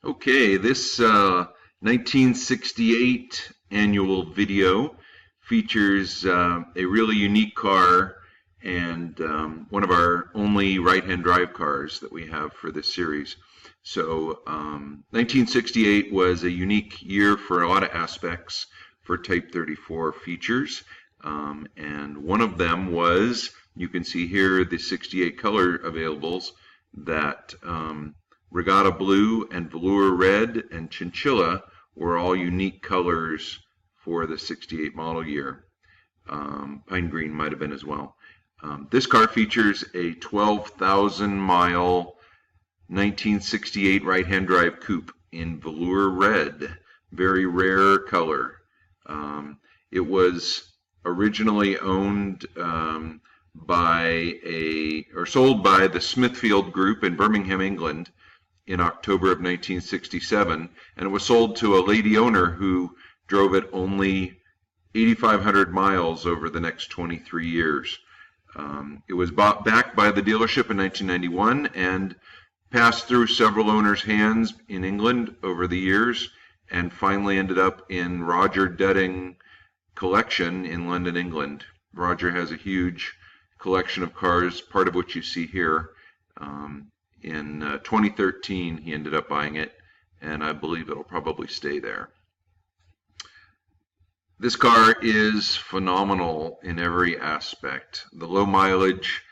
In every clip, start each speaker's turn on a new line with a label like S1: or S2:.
S1: Okay, this 1968 annual video features a really unique car and one of our only right-hand drive cars that we have for this series. So 1968 was a unique year for a lot of aspects for Type 34 features, and one of them was, you can see here, the 68 color availables that Regatta Blue and Velour Red and Chinchilla were all unique colors for the 68 model year. Pine Green might have been as well. This car features a 12,000 mile 1968 right-hand drive coupe in Velour Red, very rare color. It was originally owned sold by the Smithfield Group in Birmingham, England, in October of 1967, and it was sold to a lady owner who drove it only 8,500 miles over the next 23 years. It was bought back by the dealership in 1991 and passed through several owners' hands in England over the years, and finally ended up in Rodger Dudding collection in London, England. Rodger has a huge collection of cars, part of which you see here. In 2013, he ended up buying it, and I believe it'll probably stay there. This car is phenomenal in every aspect. The low mileage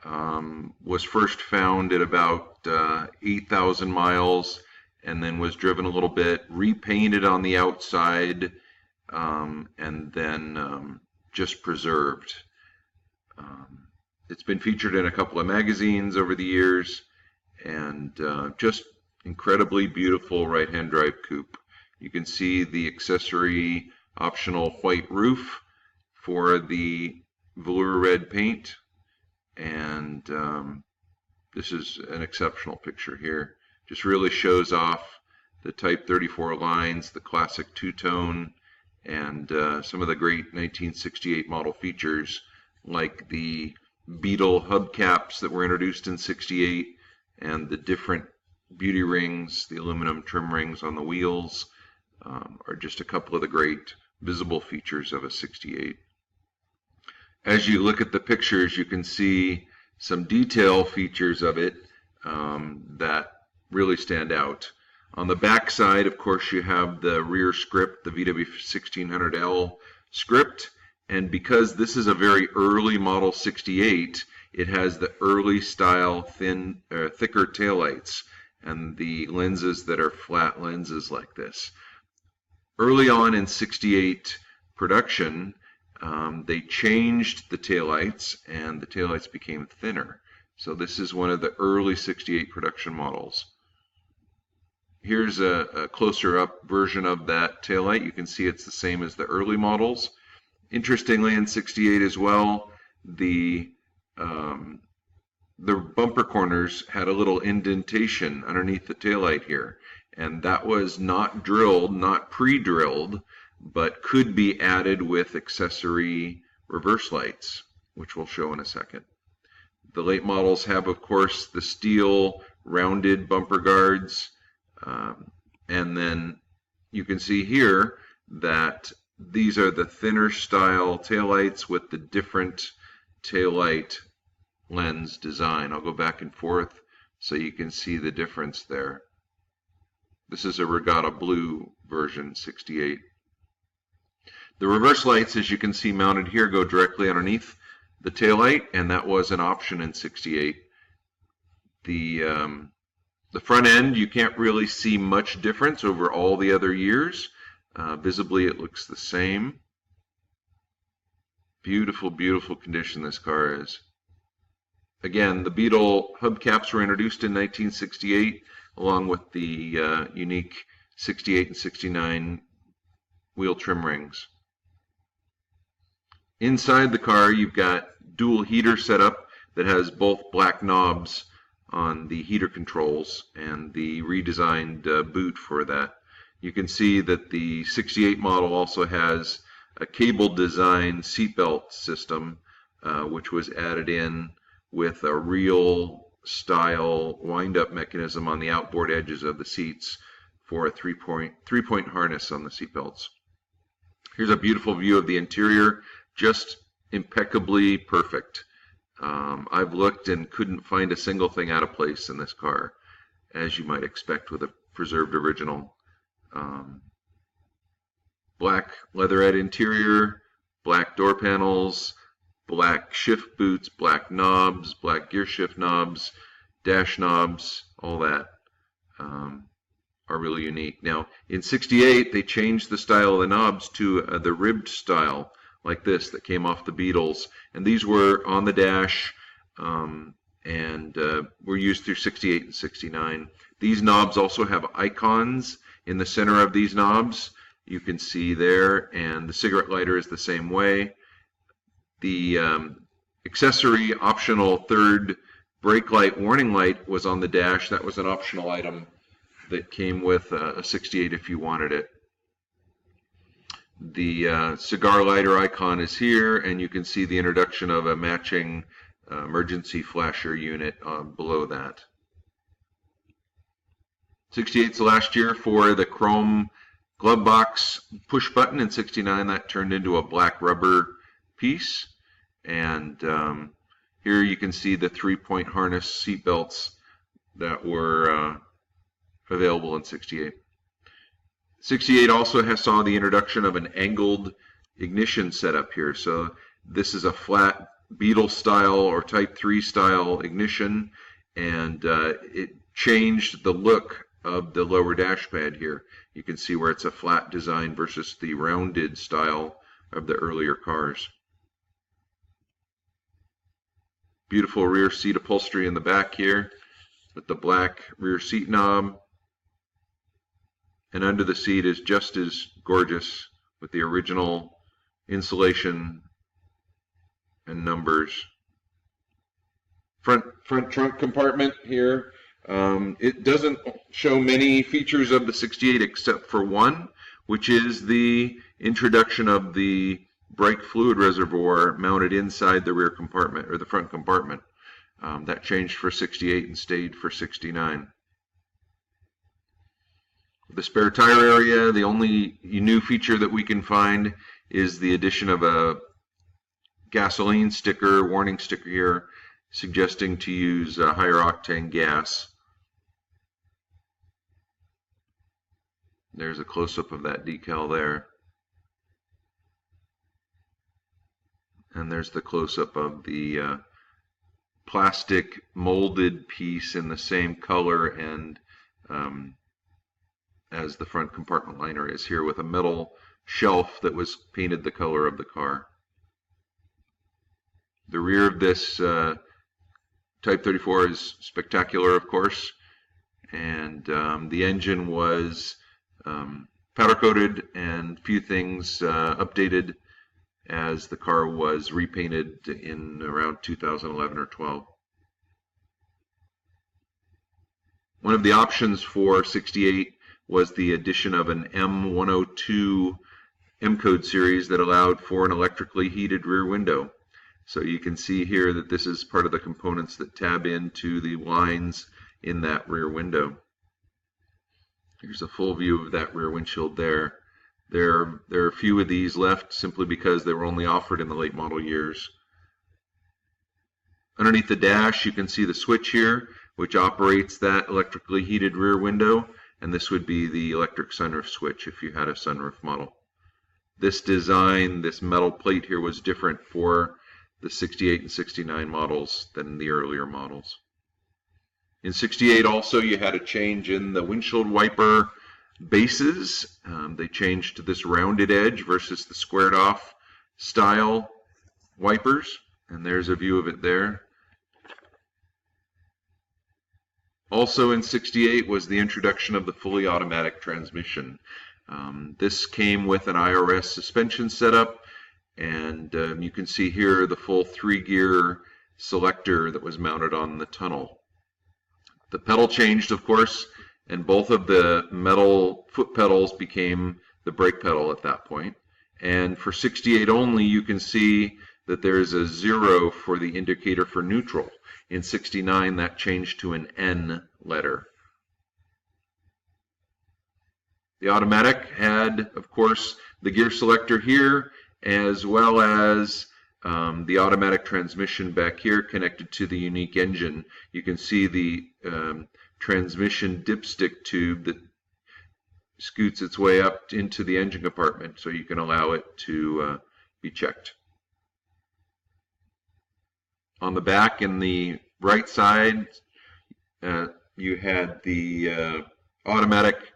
S1: was first found at about 8,000 miles, and then was driven a little bit, repainted on the outside, and then just preserved. It's been featured in a couple of magazines over the years, and just incredibly beautiful right-hand drive coupe. You can see the accessory optional white roof for the Velour Red paint, and this is an exceptional picture here. Just really shows off the Type 34 lines, the classic two-tone, and some of the great 1968 model features like the Beetle hubcaps that were introduced in 68, and the different beauty rings, the aluminum trim rings on the wheels, are just a couple of the great visible features of a 68. As you look at the pictures, you can see some detail features of it that really stand out. On the back side, of course, you have the rear script, the VW1600L script, and because this is a very early model 68, it has the early style thicker taillights and the lenses that are flat lenses like this. Early on in 68 production, they changed the taillights, and the taillights became thinner. So this is one of the early 68 production models. Here's a closer up version of that taillight. You can see it's the same as the early models. Interestingly, in 68 as well, the bumper corners had a little indentation underneath the taillight here, and that was not drilled, not pre-drilled, but could be added with accessory reverse lights, which we'll show in a second. The late models have, of course, the steel rounded bumper guards, and then you can see here that these are the thinner style taillights with the different taillight lens design. I'll go back and forth so you can see the difference there. This is a Regatta Blue version 68. The reverse lights, as you can see mounted here, go directly underneath the taillight, and that was an option in 68. The front end, you can't really see much difference over all the other years. Visibly, it looks the same. Beautiful, beautiful condition this car is. Again, the Beetle hubcaps were introduced in 1968, along with the unique 68 and 69 wheel trim rings. Inside the car, you've got dual heater setup that has both black knobs on the heater controls and the redesigned boot for that. You can see that the 68 model also has a cable design seatbelt system, which was added in with a real style wind-up mechanism on the outboard edges of the seats for a three-point harness on the seatbelts. Here's a beautiful view of the interior, just impeccably perfect. I've looked and couldn't find a single thing out of place in this car, as you might expect with a preserved original. Black leatherette interior, black door panels, black shift boots, black knobs, black gear shift knobs, dash knobs, all that are really unique. Now, in '68, they changed the style of the knobs to the ribbed style, like this, that came off the Beetles. And these were on the dash and were used through '68 and '69. These knobs also have icons in the center of these knobs. You can see there, and the cigarette lighter is the same way. The accessory optional third brake light warning light was on the dash. That was an optional item that came with a '68 if you wanted it. The cigar lighter icon is here, and you can see the introduction of a matching emergency flasher unit below that. '68's the last year for the chrome glove box push button. In '69, that turned into a black rubber piece. And here you can see the three-point harness seat belts that were available in '68. '68 also saw the introduction of an angled ignition setup here. So this is a flat Beetle style or Type 3 style ignition, and it changed the look of the lower dash pad here. You can see where it's a flat design versus the rounded style of the earlier cars. Beautiful rear seat upholstery in the back here with the black rear seat knob. And under the seat is just as gorgeous with the original insulation and numbers. Front trunk compartment here. It doesn't show many features of the '68 except for one, which is the introduction of the brake fluid reservoir mounted inside the rear compartment or the front compartment. That changed for '68 and stayed for '69. The spare tire area, the only new feature that we can find is the addition of a gasoline sticker, warning sticker here, suggesting to use higher octane gas. There's a close-up of that decal there. And there's the close-up of the plastic molded piece in the same color and as the front compartment liner is here, with a metal shelf that was painted the color of the car. The rear of this Type 34 is spectacular, of course, and the engine was powder coated and few things updated as the car was repainted in around 2011 or 12. One of the options for '68 was the addition of an M102 M-code series that allowed for an electrically heated rear window. So you can see here that this is part of the components that tab into the lines in that rear window. Here's a full view of that rear windshield there. There are a few of these left simply because they were only offered in the late model years. Underneath the dash, you can see the switch here, which operates that electrically heated rear window, and this would be the electric sunroof switch if you had a sunroof model. This design, this metal plate here, was different for the '68 and '69 models than the earlier models. In '68 also you had a change in the windshield wiper bases. They changed to this rounded edge versus the squared off style wipers, and there's a view of it there. Also in '68 was the introduction of the fully automatic transmission. This came with an IRS suspension setup, and you can see here the full 3-gear selector that was mounted on the tunnel. The pedal changed, of course, and both of the metal foot pedals became the brake pedal at that point. And for '68 only, you can see that there's a 0 for the indicator for neutral. In '69, that changed to an N letter. The automatic had, of course, the gear selector here, as well as the automatic transmission back here connected to the unique engine. You can see the transmission dipstick tube that scoots its way up into the engine compartment, so you can allow it to be checked. On the back in the right side, you had the automatic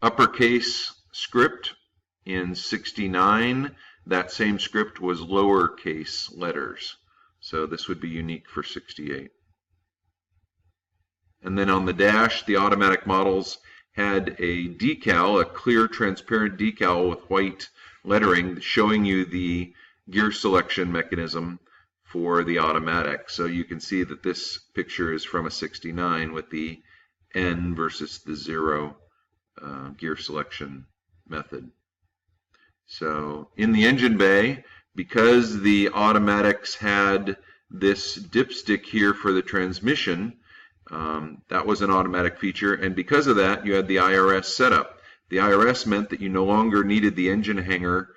S1: uppercase script in 69. That same script was lowercase letters, so this would be unique for 68. And then on the dash, the automatic models had a decal, a clear transparent decal with white lettering showing you the gear selection mechanism for the automatic. So you can see that this picture is from a 69 with the N versus the 0 gear selection method. So in the engine bay, because the automatics had this dipstick here for the transmission, that was an automatic feature, and because of that, you had the IRS setup. The IRS meant that you no longer needed the engine hanger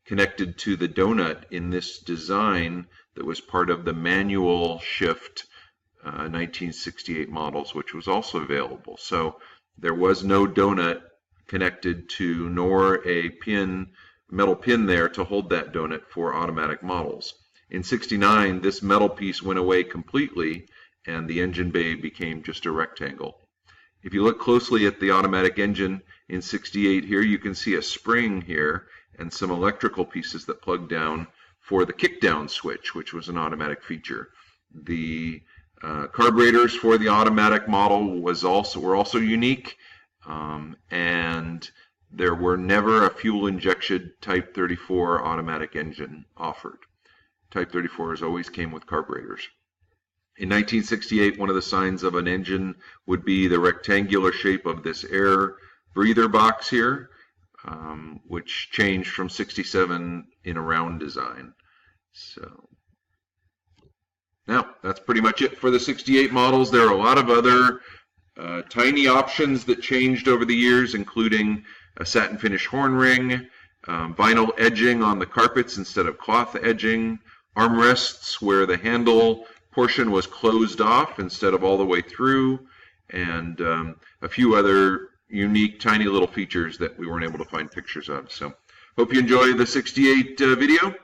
S1: connected to the donut in this design that was part of the manual shift 1968 models, which was also available. So there was no donut connected to, nor a metal pin there to hold that donut for automatic models. In 69, this metal piece went away completely, and the engine bay became just a rectangle. If you look closely at the automatic engine in 68 here, you can see a spring here and some electrical pieces that plug down for the kick-down switch, which was an automatic feature. The carburetors for the automatic model were also unique, and there were never a fuel injection Type 34 automatic engine offered. Type 34s always came with carburetors. In 1968, one of the signs of an engine would be the rectangular shape of this air breather box here, which changed from 67 in a round design. So now that's pretty much it for the 68 models. There are a lot of other tiny options that changed over the years, including a satin finish horn ring, vinyl edging on the carpets instead of cloth edging, armrests where the handle portion was closed off instead of all the way through, and a few other unique tiny little features that we weren't able to find pictures of. So hope you enjoy the 68 video.